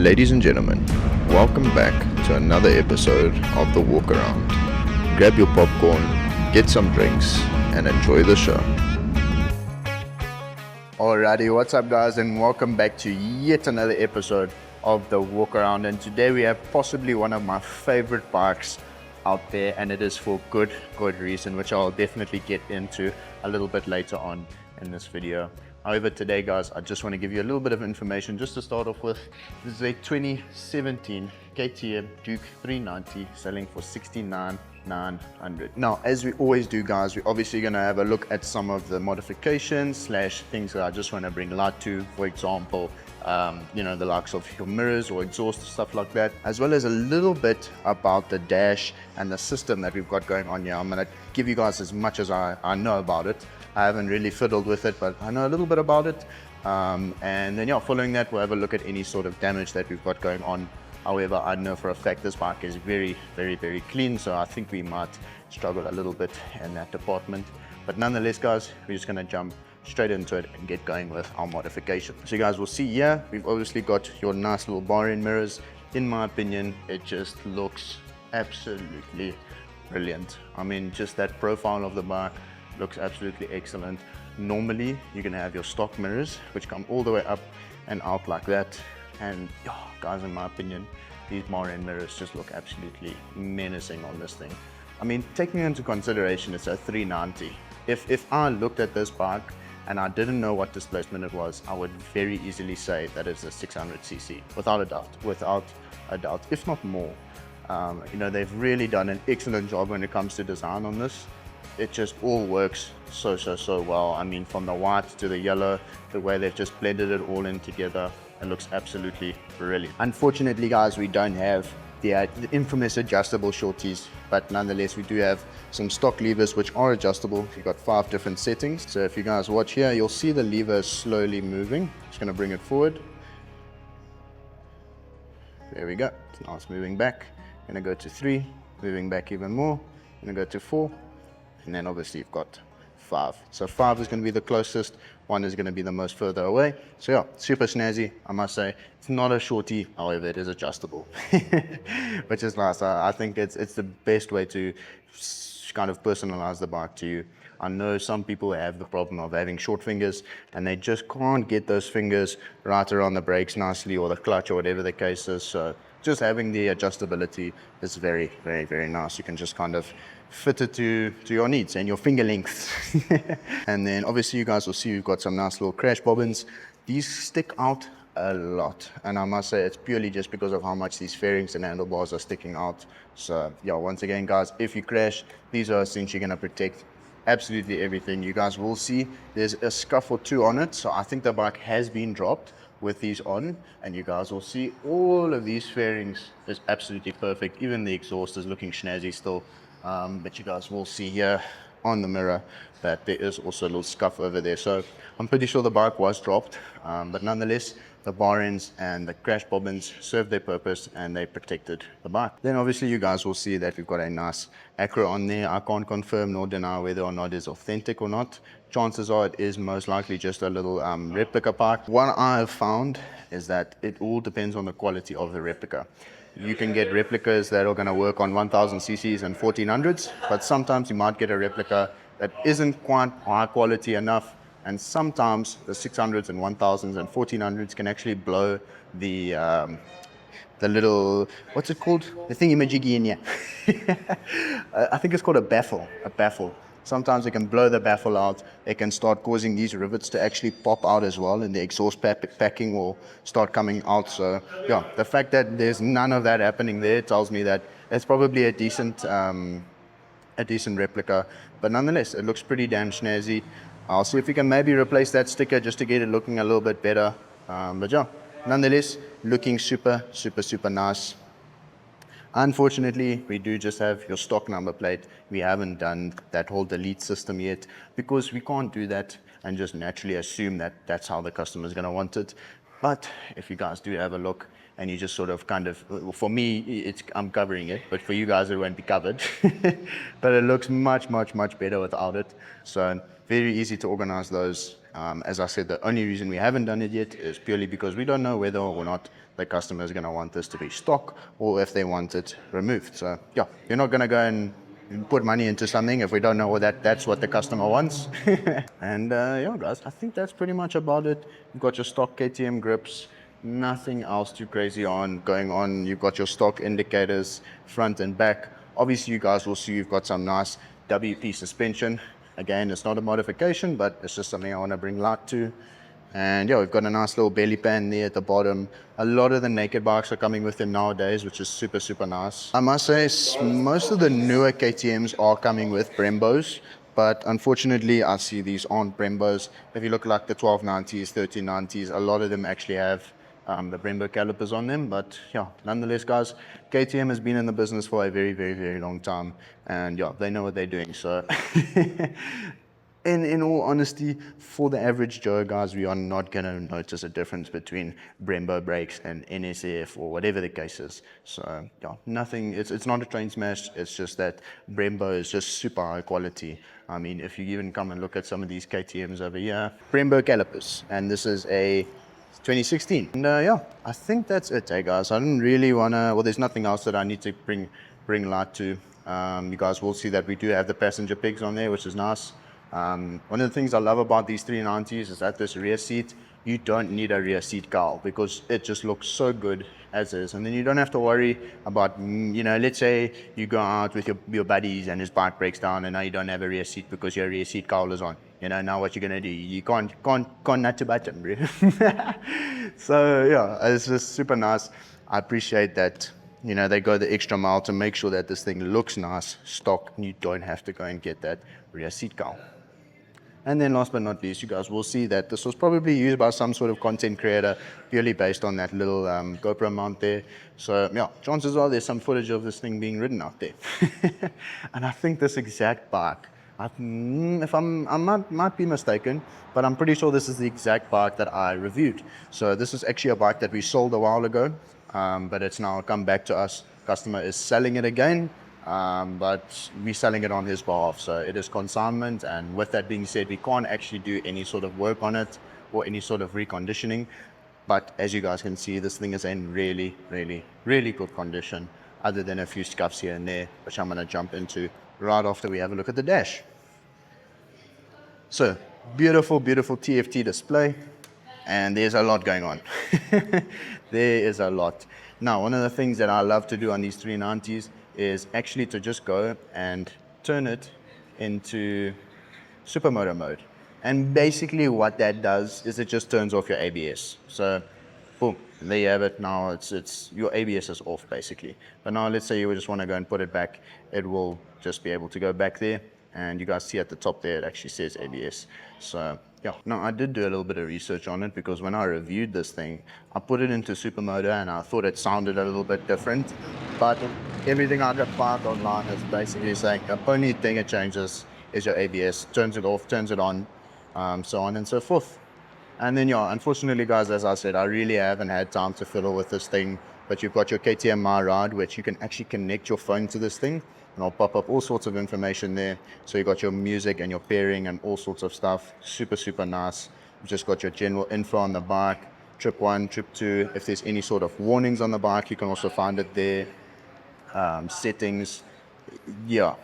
Ladies and gentlemen, welcome back to another episode of The Walk Around. Grab your popcorn, get some drinks, and enjoy the show. Alrighty, what's up guys, and welcome back to yet another episode of The Walk Around. And today we have possibly one of my favorite bikes out there, and it is for good reason, which I'll definitely get into a little bit later on in this video. However, today guys, I just want to give you a little bit of information just to start off with. This is a 2017 KTM Duke390 selling for $69,900. Now, as we always do guys, we're obviously going to have a look at some of the modifications slash things that I just want to bring light to. For example, the likes of your mirrors or exhaust, stuff like that, as well as a little bit about the dash and the system that we've got going on here. I'm going to give you guys as much as I know about it. I haven't really fiddled with it, but I know a little bit about it. And then following that, we'll have a look at any sort of damage that we've got going on. However, I know for a fact this bike is very clean, so I think we might struggle a little bit in that department. But nonetheless guys, we're just gonna jump straight into it and get going with our modification. So you guys will see here, we've obviously got your nice little bar end mirrors. In my opinion, it just looks absolutely brilliant. I mean, just that profile of the bike looks absolutely excellent. Normally, you're gonna have your stock mirrors, which come all the way up and out like that. And guys, in my opinion, these bar end mirrors just look absolutely menacing on this thing. I mean, taking into consideration it's a 390. If I looked at this bike and I didn't know what displacement it was, I would very easily say that it's a 600cc, without a doubt, if not more. They've really done an excellent job when it comes to design on this. It just all works so well. I mean, from the white to the yellow, the way they've just blended it all in together, it looks absolutely brilliant. Unfortunately guys, we don't have the infamous adjustable shorties, but nonetheless we do have some stock levers which are adjustable. You've got 5 different settings. So if you guys watch here, you'll see the lever is slowly moving. Just gonna bring it forward. There we go. Now it's moving back. Gonna go to 3, moving back even more. Gonna go to 4. And then obviously you've got 5. So 5 is going to be the closest, 1 is going to be the most further away. So yeah, super snazzy, I must say. It's not a shorty, however it is adjustable, which is nice. I think it's the best way to kind of personalize the bike to you. I know some people have the problem of having short fingers and they just can't get those fingers right around the brakes nicely, or the clutch, or whatever the case is. So just having the adjustability is very nice. You can just kind of fit it to your needs and your finger length. And then obviously you guys will see we've got some nice little crash bobbins. These stick out a lot, and I must say it's purely just because of how much these fairings and handlebars are sticking out. So yeah, once again guys, if you crash, these are essentially going to protect absolutely everything. You guys will see there's a scuff or 2 on it, so I think the bike has been dropped with these on, and you guys will see all of these fairings is absolutely perfect. Even the exhaust is looking snazzy still. But you guys will see here on the mirror that there is also a little scuff over there. So I'm pretty sure the bike was dropped, but nonetheless, the bar ends and the crash bobbins served their purpose and they protected the bike. Then obviously you guys will see that we've got a nice acro on there. I can't confirm nor deny whether or not it's authentic or not. Chances are it is most likely just a little replica bike. What I have found is that it all depends on the quality of the replica. You can get replicas that are going to work on 1000 cc's and 1400s, but sometimes you might get a replica that isn't quite high quality enough, and sometimes the 600s and 1000s and 1400s can actually blow the little, what's it called? The thingy-majiggy in here. I think it's called a baffle. Sometimes it can blow the baffle out. It can start causing these rivets to actually pop out as well, and the exhaust packing will start coming out. So yeah, the fact that there's none of that happening there tells me that it's probably a decent replica. But nonetheless, it looks pretty damn snazzy. I'll see if we can maybe replace that sticker just to get it looking a little bit better. But yeah, nonetheless, looking super nice. Unfortunately, we do just have your stock number plate. We haven't done that whole delete system yet, because we can't do that and just naturally assume that that's how the customer is going to want it. But if you guys do have a look and you just sort of kind of, for me, I'm covering it, but for you guys it won't be covered. But it looks much better without it. So very easy to organize those As I said, the only reason we haven't done it yet is purely because we don't know whether or not the customer is going to want this to be stock or if they want it removed. So yeah, you're not going to go and put money into something if we don't know that's what the customer wants. And yeah, guys, I think that's pretty much about it. You've got your stock KTM grips, nothing else too crazy going on. You've got your stock indicators, front and back. Obviously, you guys will see you've got some nice WP suspension. Again, it's not a modification, but it's just something I want to bring light to. And yeah, we've got a nice little belly pan there at the bottom. A lot of the naked bikes are coming with them nowadays, which is super, super nice. I must say, most of the newer KTMs are coming with Brembos, but unfortunately, I see these aren't Brembos. If you look like the 1290s, 1390s, a lot of them actually have the Brembo calipers on them. But yeah, nonetheless, guys, KTM has been in the business for a very, very, very long time. And yeah, they know what they're doing. So in all honesty, for the average Joe, guys, we are not going to notice a difference between Brembo brakes and NSF or whatever the case is. So yeah, nothing, it's not a train smash. It's just that Brembo is just super high quality. I mean, if you even come and look at some of these KTMs over here, Brembo calipers, and this is a 2016. And yeah, I think that's it, hey guys. I didn't really want to, well, there's nothing else that I need to bring light to. You guys will see that we do have the passenger pegs on there, which is nice. One of the things I love about these 390s is that this rear seat, you don't need a rear seat cowl because it just looks so good as is. And then you don't have to worry about, you know, let's say you go out with your buddies and his bike breaks down and now you don't have a rear seat because your rear seat cowl is on. You know, now what you're going to do? You can't nut to button, bro. So yeah, it's just super nice. I appreciate that. You know, they go the extra mile to make sure that this thing looks nice, stock, and you don't have to go and get that rear seat cowl. And then last but not least, you guys will see that this was probably used by some sort of content creator purely based on that little GoPro mount there. So yeah, chances are there's some footage of this thing being ridden out there. And I think this exact bike, if I might be mistaken, but I'm pretty sure this is the exact bike that I reviewed. So this is actually a bike that we sold a while ago, but it's now come back to us. Customer is selling it again. But we're selling it on his behalf, so it is consignment. And with that being said, we can't actually do any sort of work on it or any sort of reconditioning. But as you guys can see, this thing is in really, really, really good condition, other than a few scuffs here and there, which I'm going to jump into right after we have a look at the dash. So beautiful, beautiful TFT display, and there's a lot going on. There is a lot. Now, one of the things that I love to do on these 390s is actually to just go and turn it into supermoto mode. And basically what that does is it just turns off your ABS. So boom, there you have it. Now it's your ABS is off basically. But now let's say you just want to go and put it back, it will just be able to go back there. And you guys see at the top there, it actually says ABS. So yeah, now I did do a little bit of research on it because when I reviewed this thing, I put it into supermoto and I thought it sounded a little bit different. But everything I could find online is basically saying the only thing it changes is your ABS, turns it off, turns it on, so on and so forth. And then yeah, unfortunately guys, as I said, I really haven't had time to fiddle with this thing. But you've got your KTM R1, which you can actually connect your phone to this thing. And I'll pop up all sorts of information there. So you got your music and your pairing and all sorts of stuff. Super, super nice. You've just got your general info on the bike, trip 1, trip 2. If there's any sort of warnings on the bike, you can also find it there. Settings. Yeah,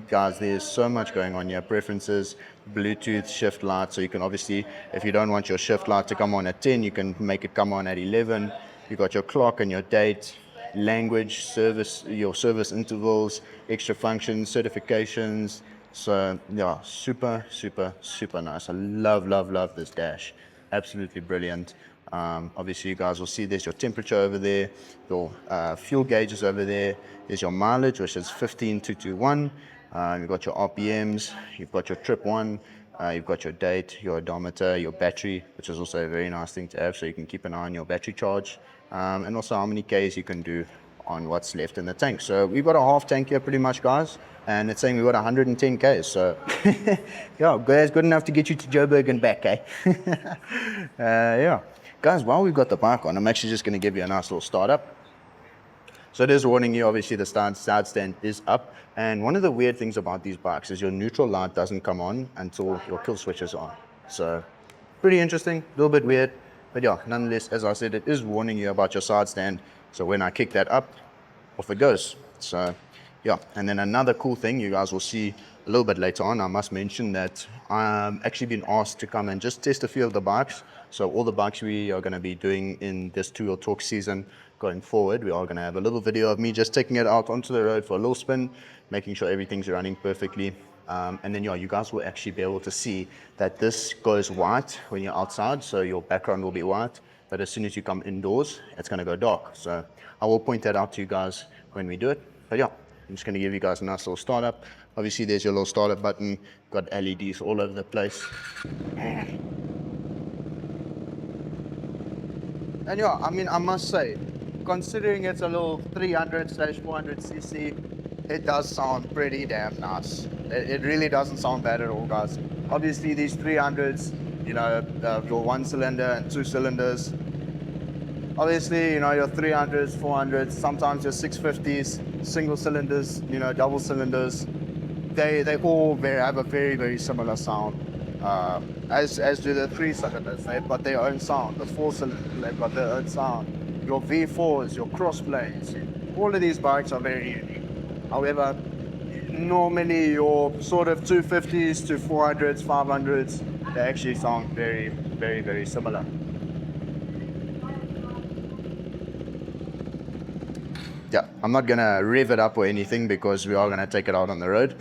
guys, there's so much going on here. Preferences, Bluetooth, shift light. So you can obviously, if you don't want your shift light to come on at 10, you can make it come on at 11. You got your clock and your date. Language, service, your service intervals, extra functions, certifications. So yeah, super, super, super nice. I love this dash. Absolutely brilliant. Obviously you guys will see there's your temperature over there, your fuel gauges over there. There's your mileage, which is 15221. You've got your RPMs, you've got your trip 1, you've got your date, your odometer, your battery, which is also a very nice thing to have, so you can keep an eye on your battery charge. And also how many Ks you can do on what's left in the tank. So we've got a half tank here pretty much, guys, and it's saying we've got 110 Ks. So yeah, guys, good enough to get you to Joburg and back, eh? Yeah. Guys, while we've got the bike on, I'm actually just going to give you a nice little startup. So there's warning you, obviously the side stand is up. And one of the weird things about these bikes is your neutral light doesn't come on until your kill switch is on. So pretty interesting, a little bit weird, but yeah, nonetheless, as I said, it is warning you about your side stand. So when I kick that up, off it goes. So yeah, and then another cool thing you guys will see a little bit later on, I must mention that I'm actually been asked to come and just test a few of the bikes. So all the bikes we are going to be doing in this two-wheel talk season going forward, we are going to have a little video of me just taking it out onto the road for a little spin, making sure everything's running perfectly. And then yeah, you guys will actually be able to see that this goes white when you're outside, so your background will be white, but as soon as you come indoors, it's going to go dark. So I will point that out to you guys when we do it. But yeah, I'm just going to give you guys a nice little startup. Obviously there's your little startup button, got LEDs all over the place. And yeah, I mean, I must say, considering it's a little 300/400cc, it does sound pretty damn nice. It really doesn't sound bad at all, guys. Obviously these 300s, you know, your 1 cylinder and 2 cylinders. Obviously, you know, your 300s, 400s, sometimes your 650s, single cylinders, you know, double cylinders. They all have a very, very similar sound. As do the 3 cylinders. They've got their own sound. The 4 cylinders, they've got their own sound. Your V4s, your cross blades, all of these bikes are very unique. However, normally your sort of 250s to 400s, 500s, they actually sound very, very, very similar. Yeah, I'm not gonna rev it up or anything because we are gonna take it out on the road.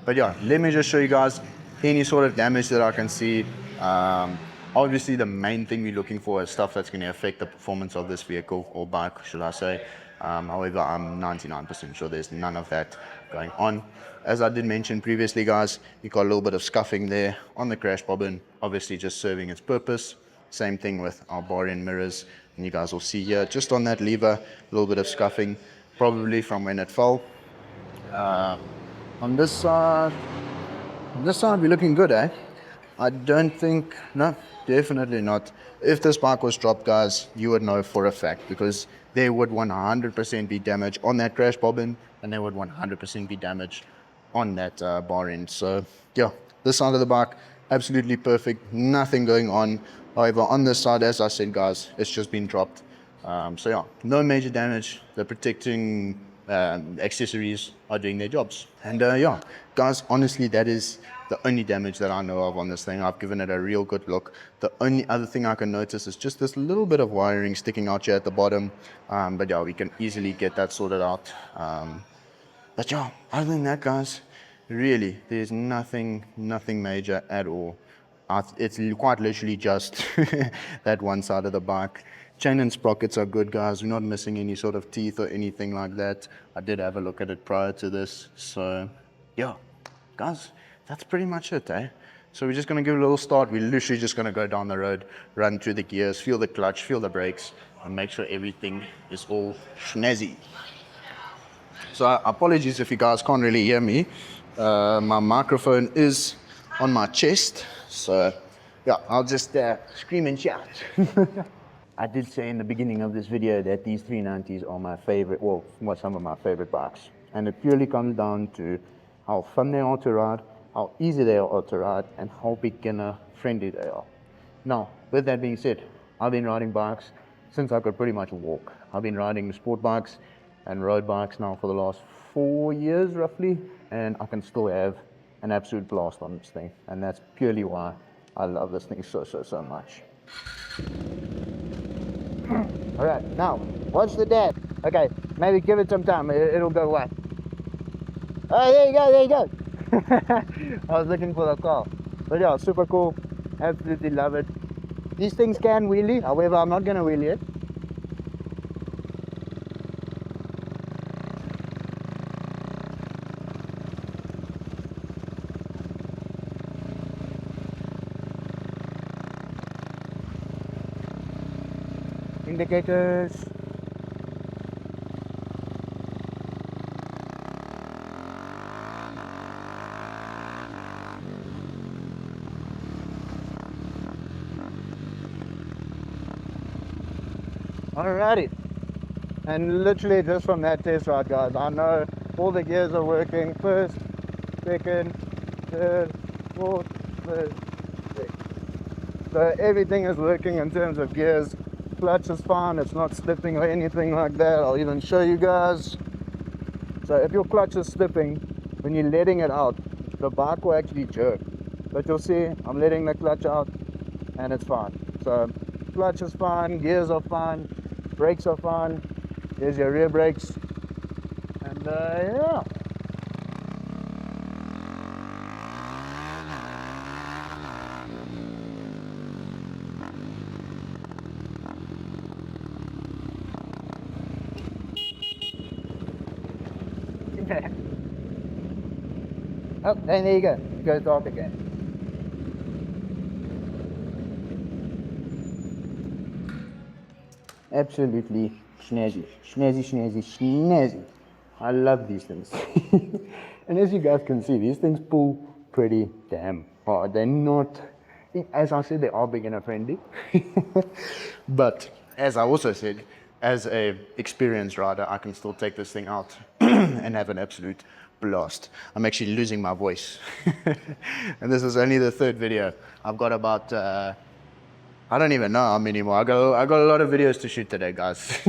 But yeah, let me just show you guys any sort of damage that I can see. Obviously the main thing we're looking for is stuff that's gonna affect the performance of this vehicle, or bike, should I say. However, I'm 99% sure there's none of that going on. As I did mention previously, guys, you got a little bit of scuffing there on the crash bobbin, obviously just serving its purpose. Same thing with our bar end mirrors, and you guys will see here, just on that lever, a little bit of scuffing, probably from when it fell. On this side, we're looking good, eh? I don't think, no, definitely not. If this bike was dropped, guys, you would know for a fact, because there would 100% be damage on that crash bobbin, and there would 100% be damage on that bar end. So yeah, this side of the bike, absolutely perfect, nothing going on. However, on this side, as I said, guys, it's just been dropped. So yeah, no major damage. The protecting accessories are doing their jobs. And yeah, guys, honestly, that is the only damage that I know of on this thing. I've given it a real good look. The only other thing I can notice is just this little bit of wiring sticking out here at the bottom. But yeah, we can easily get that sorted out. But yeah, other than that, guys, really, there's nothing major at all. It's quite literally just that one side of the bike. Chain and sprockets are good, guys. We're not missing any sort of teeth or anything like that. I did have a look at it prior to this. So yeah, guys, that's pretty much it, eh? So we're just going to give it a little start. We're literally just going to go down the road, run through the gears, feel the clutch, feel the brakes, and make sure everything is all snazzy. So apologies if you guys can't really hear me. My microphone is on my chest. So yeah, I'll just scream and shout. I did say in the beginning of this video that these 390s are my favorite, well, some of my favorite bikes. And it purely comes down to how fun they are to ride, how easy they are to ride, and how beginner friendly they are. Now, with that being said, I've been riding bikes since I could pretty much walk. I've been riding sport bikes and road bikes now for the last 4 years roughly, and I can still have an absolute blast on this thing. And that's purely why I love this thing so much. All right, now, watch the dab. Okay, maybe give it some time, it'll go away. Oh, there you go. I was looking for the car. But yeah, super cool, absolutely love it. These things can wheelie, however, I'm not gonna wheelie it. Indicators. Alrighty, and literally just from that test ride, guys, I know all the gears are working. First, second, third, fourth, fifth, sixth. So everything is working in terms of gears. Clutch is fine, it's not slipping or anything like that. I'll even show you guys. So if your clutch is slipping, when you're letting it out, the bike will actually jerk. But you'll see, I'm letting the clutch out and it's fine. So clutch is fine, gears are fine, brakes are fine. There's your rear brakes. And yeah. Oh, there you go. It goes dark again. Absolutely snazzy. Snazzy, snazzy, snazzy. I love these things. And as you guys can see, these things pull pretty damn hard. They're not, as I said, they are beginner friendly. But as I also said, as a experienced rider, I can still take this thing out and have an absolute blast. I'm actually losing my voice. And this is only the third video. I've got about I don't even know how many more. I got a lot of videos to shoot today, guys.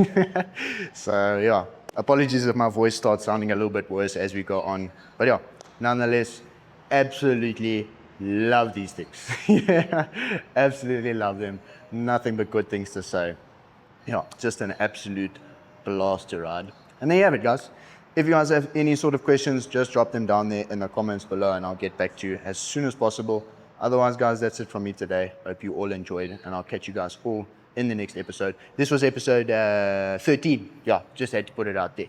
So yeah, apologies if my voice starts sounding a little bit worse as we go on. But yeah, nonetheless, absolutely love these things. Yeah, absolutely love them. Nothing but good things to say. Yeah, just an absolute blast to ride. And there you have it, guys. If you guys have any sort of questions, just drop them down there in the comments below and I'll get back to you as soon as possible. Otherwise, guys, that's it from me today. Hope you all enjoyed it and I'll catch you guys all in the next episode. This was episode 13. Yeah, just had to put it out there.